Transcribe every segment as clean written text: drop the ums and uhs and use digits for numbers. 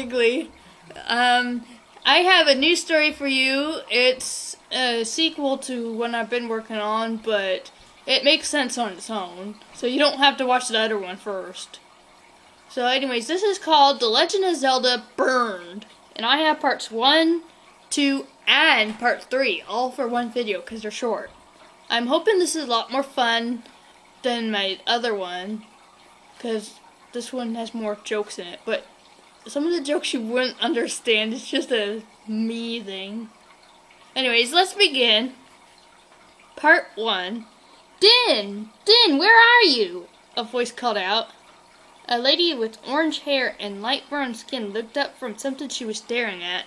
giggly. I have a new story for you. It's a sequel to one I've been working on, but it makes sense on its own. So you don't have to watch the other one first. So anyways, this is called The Legend of Zelda Burned. And I have parts 1, 2, and part 3, all for one video because they're short. I'm hoping this is a lot more fun than my other one, because this one has more jokes in it, but some of the jokes you wouldn't understand. It's just a me thing. Anyways, let's begin. Part 1. Din! Din, where are you? A voice called out. A lady with orange hair and light brown skin looked up from something she was staring at.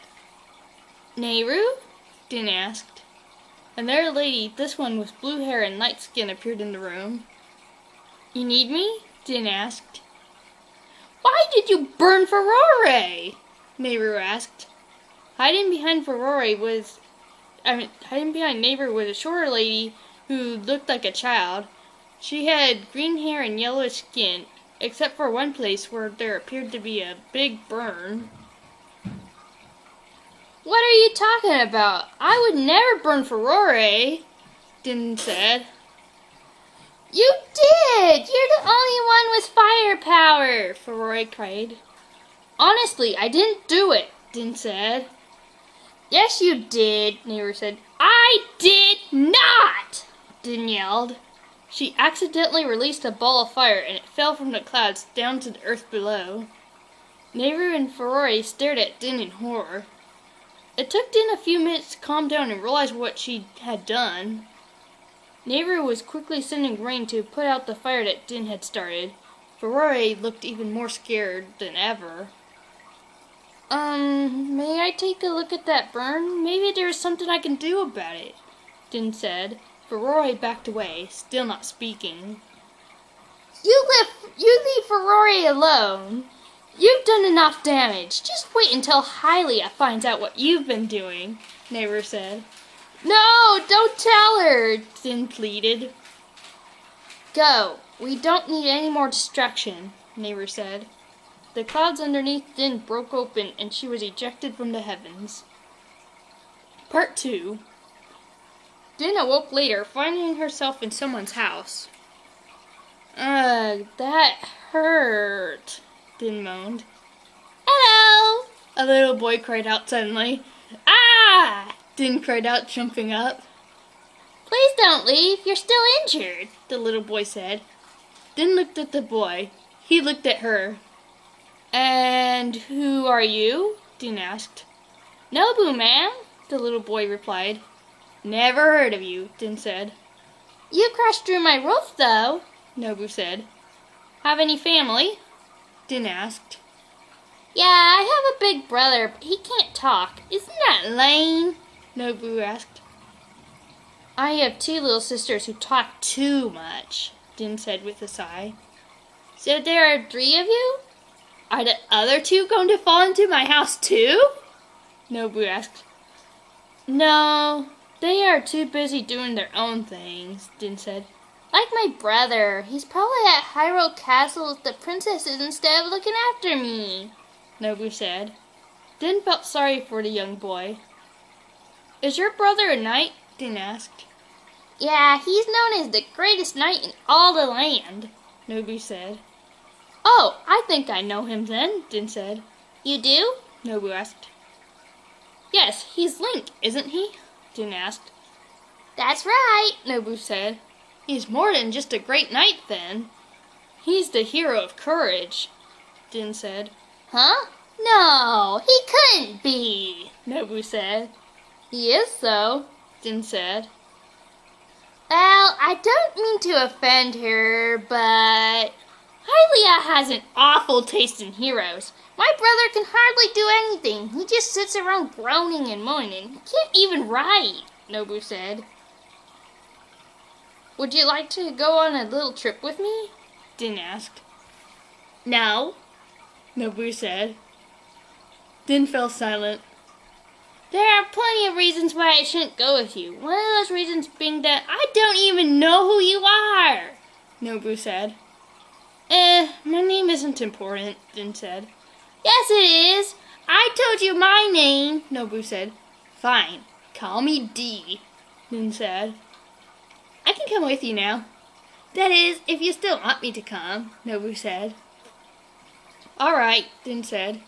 Nehru? Din asked. Another lady, this one with blue hair and light skin, appeared in the room. You need me? Din asked. Why did you burn Ferrore? Nehru asked. Hiding behind Nehru was a shorter lady who looked like a child. She had green hair and yellowish skin, except for one place where there appeared to be a big burn. What are you talking about? I would never burn Ferrore, Din said. You did! You're the only one with firepower, Ferrore cried. Honestly, I didn't do it, Din said. Yes, you did, Nehru said. I did not! Din yelled. She accidentally released a ball of fire and it fell from the clouds down to the earth below. Nehru and Ferrore stared at Din in horror. It took Din a few minutes to calm down and realize what she had done. Nehru was quickly sending rain to put out the fire that Din had started. Ferrore looked even more scared than ever. May I take a look at that burn? Maybe there's something I can do about it, Din said. Ferrore backed away, still not speaking. You leave Ferrore alone. You've done enough damage. Just wait until Hylia finds out what you've been doing, Nehru said. No, don't tell her, Din pleaded. Go. We don't need any more destruction, Nehru said. The clouds underneath Din broke open and she was ejected from the heavens. Part 2. Din awoke later, finding herself in someone's house. Ugh, that hurt, Din moaned. Hello! A little boy cried out suddenly. Ah! Din cried out, jumping up. Please don't leave, you're still injured, the little boy said. Din looked at the boy. He looked at her. And who are you? Din asked. Nobu, ma'am, the little boy replied. Never heard of you, Din said. You crashed through my roof, though, Nobu said. Have any family? Din asked. Yeah, I have a big brother, but he can't talk. Isn't that lame? Nobu asked. I have 2 little sisters who talk too much, Din said with a sigh. So there are 3 of you? Are the other 2 going to fall into my house too? Nobu asked. No, they are too busy doing their own things, Din said. Like my brother, he's probably at Hyrule Castle with the princesses instead of looking after me, Nobu said. Din felt sorry for the young boy. Is your brother a knight? Din asked. Yeah, he's known as the greatest knight in all the land, Nobu said. Oh, I think I know him then, Din said. You do? Nobu asked. Yes, he's Link, isn't he? Din asked. That's right, Nobu said. He's more than just a great knight then. He's the hero of courage, Din said. Huh? No, he couldn't be, Nobu said. He is, though, Din said. Well, I don't mean to offend her, but Hylia has an awful taste in heroes. My brother can hardly do anything. He just sits around groaning and moaning. He can't even write, Nobu said. Would you like to go on a little trip with me? Din asked. No, Nobu said. Din fell silent. There are plenty of reasons why I shouldn't go with you. One of those reasons being that I don't even know who you are, Nobu said. My name isn't important, Din said. Yes, it is. I told you my name, Nobu said. Fine, call me D, Din said. I can come with you now. That is, if you still want me to come, Nobu said. All right, Din said.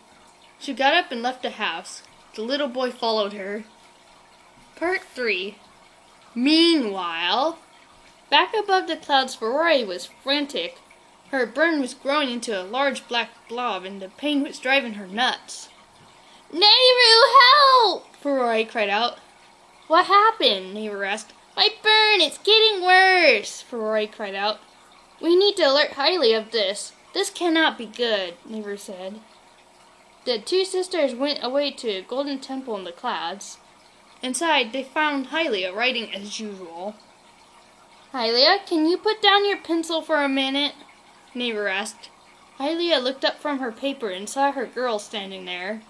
She got up and left the house. The little boy followed her. Part 3. Meanwhile, back above the clouds, Ferrari was frantic. Her burn was growing into a large black blob, and the pain was driving her nuts. Nehru, help! Ferrari cried out. What happened? Nehru asked. My burn, it's getting worse, Ferrari cried out. We need to alert Hylia of this. This cannot be good, Nehru said. The two sisters went away to a golden temple in the clouds. Inside, they found Hylia writing as usual. Hylia, can you put down your pencil for a minute? Nehru asked. Hylia looked up from her paper and saw her girl standing there.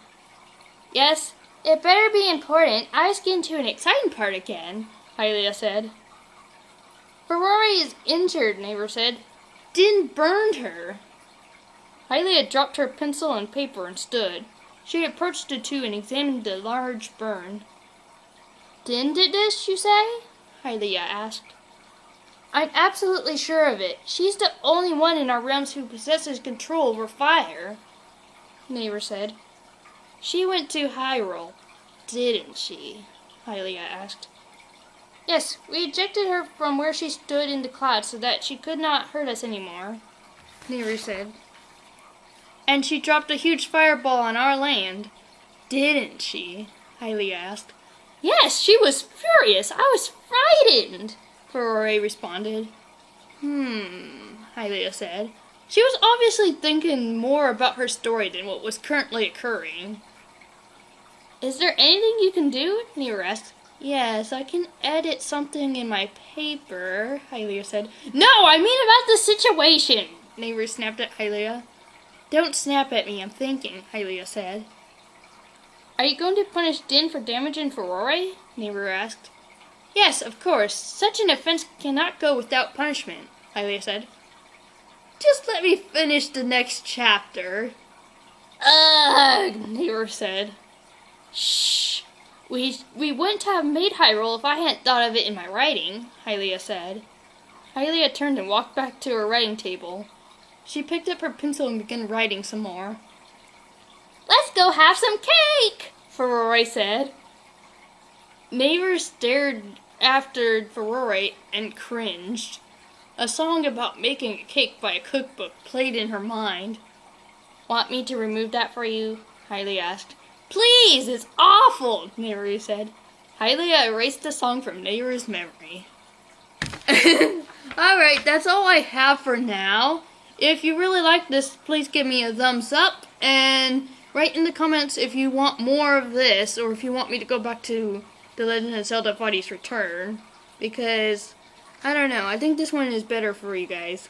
Yes, it better be important. I was getting to an exciting part again, Hylia said. Ferrari is injured, Nehru said. Din burned her. Hylia dropped her pencil and paper and stood. She approached the two and examined the large burn. Din did this, you say? Hylia asked. I'm absolutely sure of it. She's the only one in our realms who possesses control over fire, Nehru said. She went to Hyrule, didn't she? Hylia asked. Yes, we ejected her from where she stood in the clouds so that she could not hurt us anymore, Nehru said. And she dropped a huge fireball on our land, didn't she? Hylia asked. Yes, she was furious. I was frightened, Ferrari responded. Hylia said. She was obviously thinking more about her story than what was currently occurring. Is there anything you can do? Nehru asked. Yes, I can edit something in my paper, Hylia said. No, I mean about the situation, Nehru snapped at Hylia. Don't snap at me, I'm thinking, Hylia said. Are you going to punish Din for damaging Ferrari? Nehru asked. Yes, of course. Such an offense cannot go without punishment, Hylia said. Just let me finish the next chapter. Ugh, Nehru said. Shh. We wouldn't have made Hyrule if I hadn't thought of it in my writing, Hylia said. Hylia turned and walked back to her writing table. She picked up her pencil and began writing some more. Let's go have some cake, Ferrari said. Nehru stared after Ferrari and cringed. A song about making a cake by a cookbook played in her mind. Want me to remove that for you? Hylia asked. Please, it's awful, Nehru said. Hylia erased the song from Nehru's memory. Alright, that's all I have for now. If you really like this, please give me a thumbs up and write in the comments if you want more of this or if you want me to go back to The Legend of Zelda Body's Return. Because, I don't know, I think this one is better for you guys.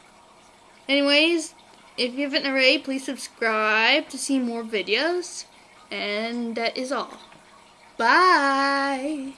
Anyways, if you haven't already, please subscribe to see more videos. And that is all. Bye!